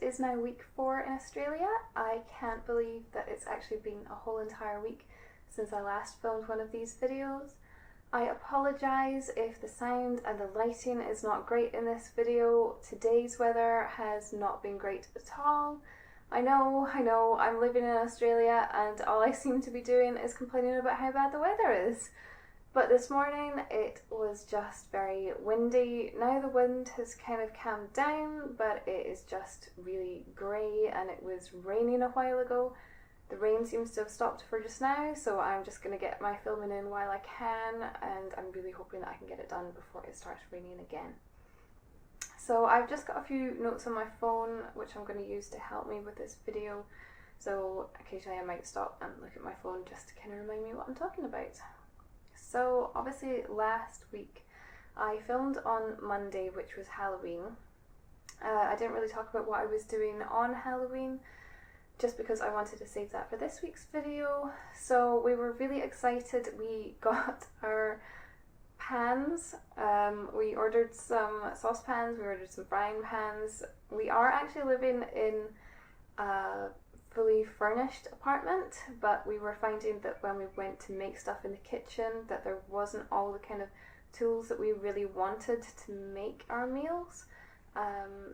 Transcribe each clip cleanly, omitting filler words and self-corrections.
is now week 4 in Australia. I can't believe that it's actually been a whole entire week since I last filmed one of these videos. I apologise if the sound and the lighting is not great in this video. Today's weather has not been great at all. I know, I'm living in Australia and all I seem to be doing is complaining about how bad the weather is. But this morning it was just very windy. Now the wind has kind of calmed down, but it is just really grey, and it was raining a while ago. The rain seems to have stopped for just now, so I'm just going to get my filming in while I can, and I'm really hoping that I can get it done before it starts raining again. So I've just got a few notes on my phone which I'm going to use to help me with this video. So occasionally I might stop and look at my phone just to kind of remind me what I'm talking about. So obviously last week I filmed on Monday, which was Halloween. I didn't really talk about what I was doing on Halloween just because I wanted to save that for this week's video. So we were really excited. We got our pans. We ordered some saucepans, we ordered some frying pans. We are actually living in a fully furnished apartment, but we were finding that when we went to make stuff in the kitchen that there wasn't all the kind of tools that we really wanted to make our meals.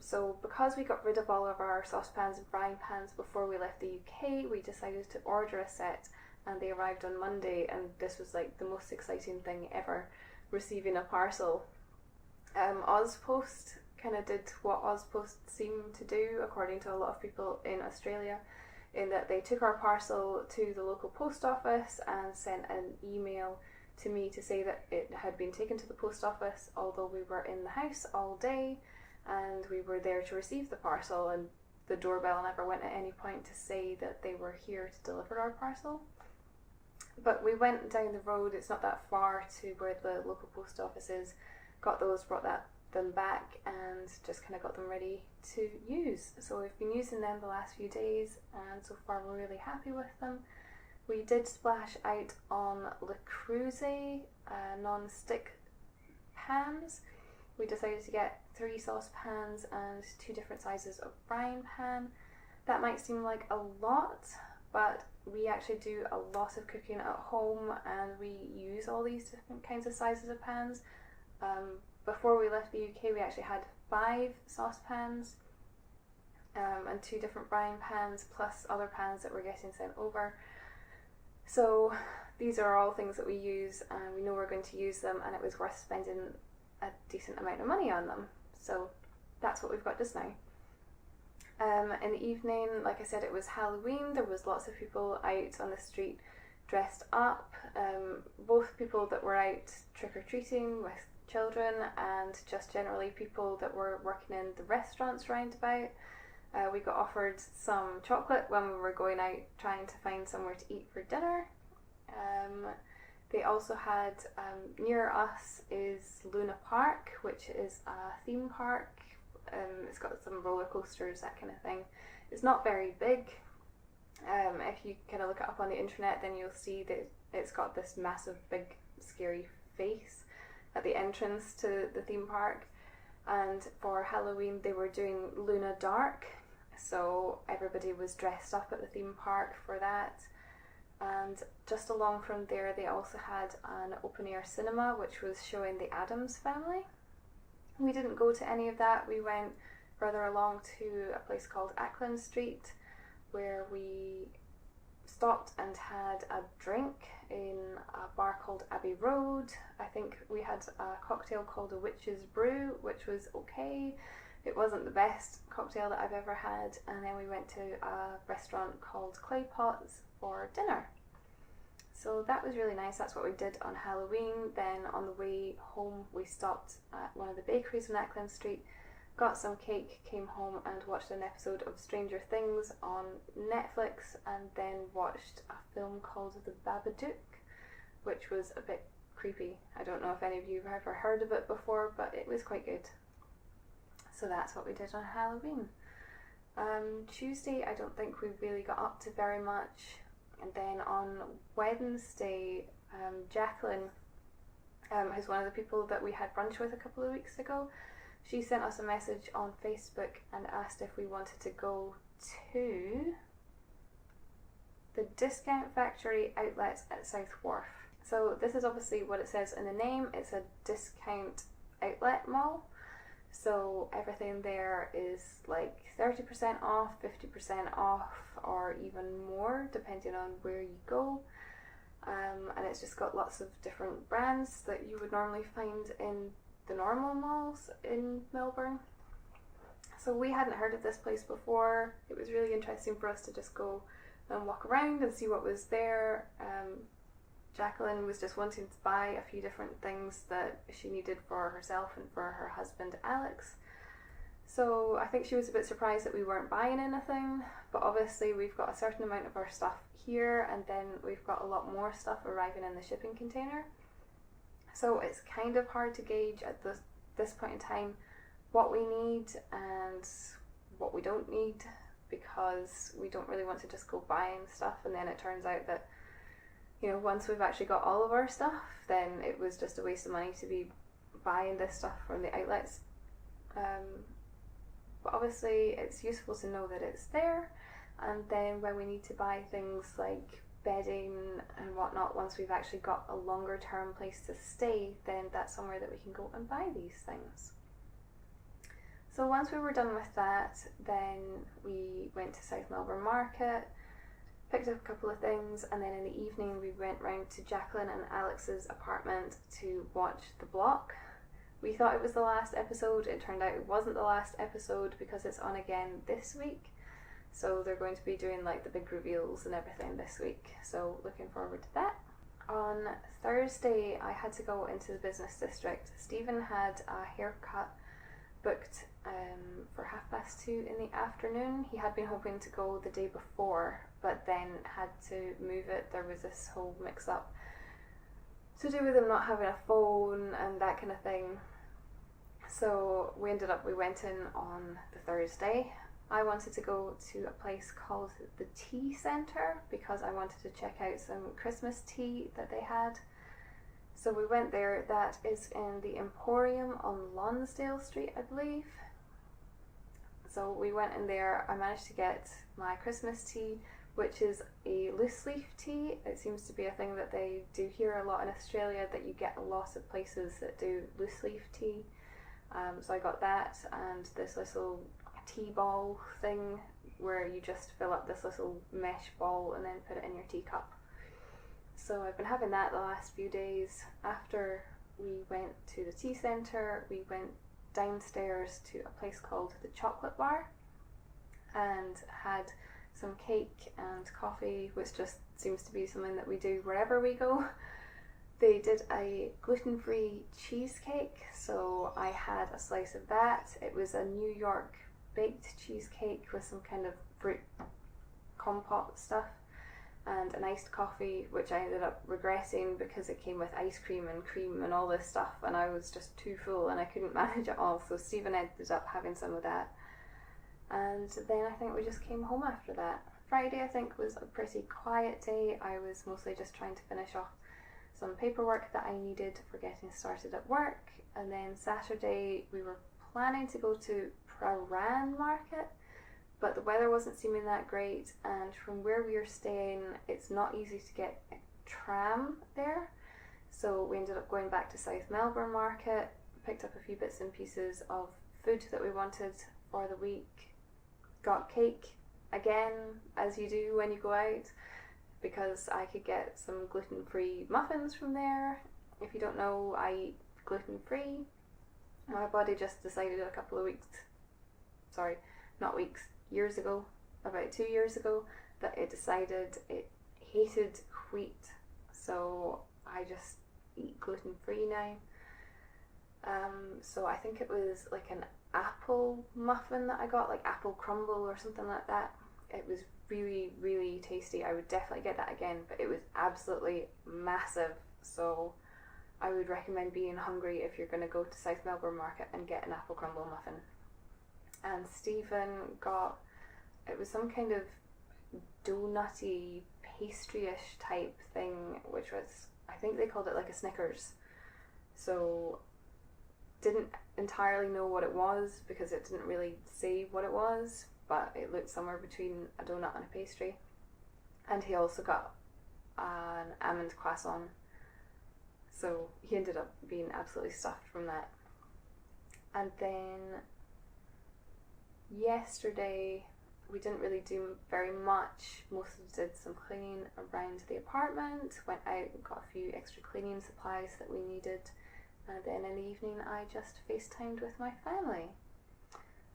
So because we got rid of all of our saucepans and frying pans before we left the UK, we decided to order a set, and they arrived on Monday, and this was like the most exciting thing ever, receiving a parcel. Ozpost kind of did what Ozpost seemed to do, according to a lot of people in Australia, in that they took our parcel to the local post office and sent an email to me to say that it had been taken to the post office, although we were in the house all day and we were there to receive the parcel, and the doorbell never went at any point to say that they were here to deliver our parcel. But we went down the road, it's not that far to where the local post office is, got those, brought them back, and just kind of got them ready to use. So we've been using them the last few days, and so far we're really happy with them. We did splash out on Le Creuset non-stick pans. We decided to get 3 saucepans and 2 different sizes of frying pan. That might seem like a lot, but we actually do a lot of cooking at home and we use all these different kinds of sizes of pans. Before we left the UK we actually had 5 saucepans and 2 different frying pans, plus other pans that we're getting sent over. So these are all things that we use and we know we're going to use them, and it was worth spending a decent amount of money on them. So that's what we've got just now. In the evening, like I said, it was Halloween. There was lots of people out on the street dressed up, both people that were out trick-or-treating with children and just generally people that were working in the restaurants round about. We got offered some chocolate when we were going out trying to find somewhere to eat for dinner. They also had, near us is Luna Park, which is a theme park. It's got some roller coasters, that kind of thing. It's not very big. If you kind of look it up on the internet, then you'll see that it's got this massive, big, scary face at the entrance to the theme park. And for Halloween, they were doing Luna Dark, so everybody was dressed up at the theme park for that. And just along from there, they also had an open-air cinema, which was showing the Addams Family. We didn't go to any of that. We went further along to a place called Ackland Street, where we stopped and had a drink in a bar called Abbey Road. I think we had a cocktail called a Witch's Brew, which was okay. It wasn't the best cocktail that I've ever had. And then we went to a restaurant called Clay Pots for dinner. So that was really nice. That's what we did on Halloween. Then on the way home we stopped at one of the bakeries on Ackland Street, got some cake, came home and watched an episode of Stranger Things on Netflix, and then watched a film called The Babadook, which was a bit creepy. I don't know if any of you have ever heard of it before, but it was quite good. So that's what we did on Halloween. Tuesday I don't think we really got up to very much. And then on Wednesday, Jacqueline, who's one of the people that we had brunch with a couple of weeks ago, she sent us a message on Facebook and asked if we wanted to go to the Discount Factory outlet at South Wharf. So this is obviously what it says in the name. It's a discount outlet mall. So everything there is like 30% off, 50% off, or even more depending on where you go. And it's just got lots of different brands that you would normally find in the normal malls in Melbourne. So we hadn't heard of this place before. It was really interesting for us to just go and walk around and see what was there. Jacqueline was just wanting to buy a few different things that she needed for herself and for her husband Alex. So I think she was a bit surprised that we weren't buying anything, but obviously we've got a certain amount of our stuff here, and then we've got a lot more stuff arriving in the shipping container. So it's kind of hard to gauge at this point in time what we need and what we don't need, because we don't really want to just go buying stuff and then it turns out that, you know, once we've actually got all of our stuff, then it was just a waste of money to be buying this stuff from the outlets. But obviously it's useful to know that it's there, and then when we need to buy things like bedding and whatnot, once we've actually got a longer term place to stay, then that's somewhere that we can go and buy these things. So once we were done with that, then we went to South Melbourne Market, picked up a couple of things, and then in the evening we went round to Jacqueline and Alex's apartment to watch The Block. We thought it was the last episode. It turned out it wasn't the last episode because it's on again this week. So they're going to be doing like the big reveals and everything this week. So looking forward to that. On Thursday I had to go into the business district. Stephen had a haircut booked for 2:30 in the afternoon. He had been hoping to go the day before, but then had to move it. There was this whole mix up to do with him not having a phone and that kind of thing. So we went in on the Thursday. I wanted to go to a place called the Tea Centre because I wanted to check out some Christmas tea that they had. So we went there. That is in the Emporium on Lonsdale Street, I believe. So we went in there. I managed to get my Christmas tea, which is a loose leaf tea. It seems to be a thing that they do here a lot in Australia, that you get a lot of places that do loose leaf tea. So I got that and this little tea ball thing where you just fill up this little mesh ball and then put it in your teacup. So I've been having that the last few days. After we went to the tea centre, we went downstairs to a place called the Chocolate Bar and had some cake and coffee, which just seems to be something that we do wherever we go. They did a gluten-free cheesecake, so I had a slice of that. It was a New York baked cheesecake with some kind of fruit compote stuff and an iced coffee, which I ended up regretting because it came with ice cream and all this stuff, and I was just too full and I couldn't manage it all, so Stephen ended up having some of that. And then I think we just came home after that. Friday I think was a pretty quiet day. I was mostly just trying to finish off some paperwork that I needed for getting started at work, and then Saturday we were planning to go to Prahran Market, but the weather wasn't seeming that great, and from where we are staying it's not easy to get a tram there, so we ended up going back to South Melbourne Market, picked up a few bits and pieces of food that we wanted for the week, got cake again, as you do when you go out, because I could get some gluten-free muffins from there. If you don't know, I eat gluten-free. My body just decided a couple of years ago, about 2 years ago, that it decided it hated wheat, so I just eat gluten-free now. So I think it was like an apple muffin that I got, like apple crumble or something like that. It was really, really tasty. I would definitely get that again, but it was absolutely massive, so I would recommend being hungry if you're going to go to South Melbourne Market and get an apple crumble muffin. And Stephen got, it was some kind of donutty, pastry-ish type thing, which was, I think they called it like a Snickers. So didn't entirely know what it was because it didn't really say what it was, but it looked somewhere between a donut and a pastry. And he also got an almond croissant, so he ended up being absolutely stuffed from that. And then yesterday we didn't really do very much. Mostly did some cleaning around the apartment, went out and got a few extra cleaning supplies that we needed, and then in the evening I just FaceTimed with my family.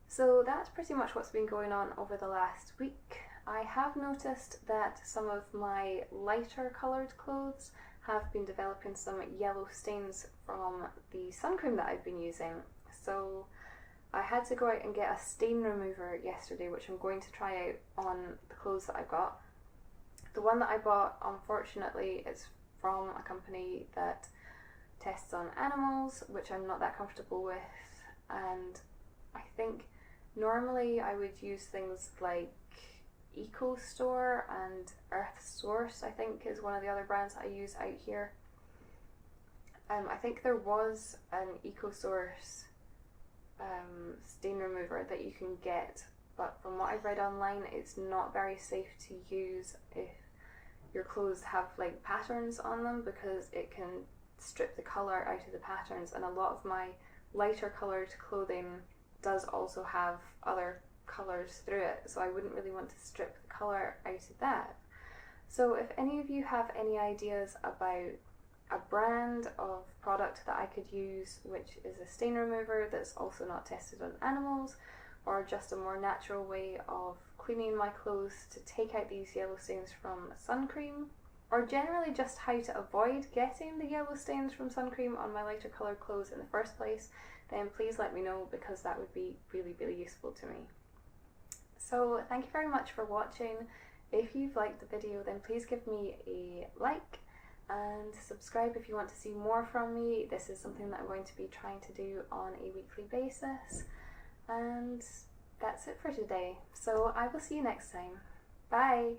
So that's pretty much what's been going on over the last week. I have noticed that some of my lighter coloured clothes have been developing some yellow stains from the sun cream that I've been using. So I had to go out and get a stain remover yesterday, which I'm going to try out on the clothes that I got. The one that I bought, unfortunately, is from a company that tests on animals, which I'm not that comfortable with, and I think normally I would use things like Eco Store and Earth Source, I think is one of the other brands that I use out here. I think there was an Eco Source stain remover that you can get, but from what I've read online, it's not very safe to use if your clothes have like patterns on them, because it can strip the colour out of the patterns, and a lot of my lighter coloured clothing does also have other colours through it, so I wouldn't really want to strip the colour out of that. So if any of you have any ideas about a brand of product that I could use which is a stain remover that's also not tested on animals, or just a more natural way of cleaning my clothes to take out these yellow stains from sun cream, or generally just how to avoid getting the yellow stains from sun cream on my lighter coloured clothes in the first place, then please let me know, because that would be really, really useful to me. So thank you very much for watching. If you've liked the video, then please give me a like and subscribe if you want to see more from me. This is something that I'm going to be trying to do on a weekly basis. And that's it for today. So I will see you next time. Bye!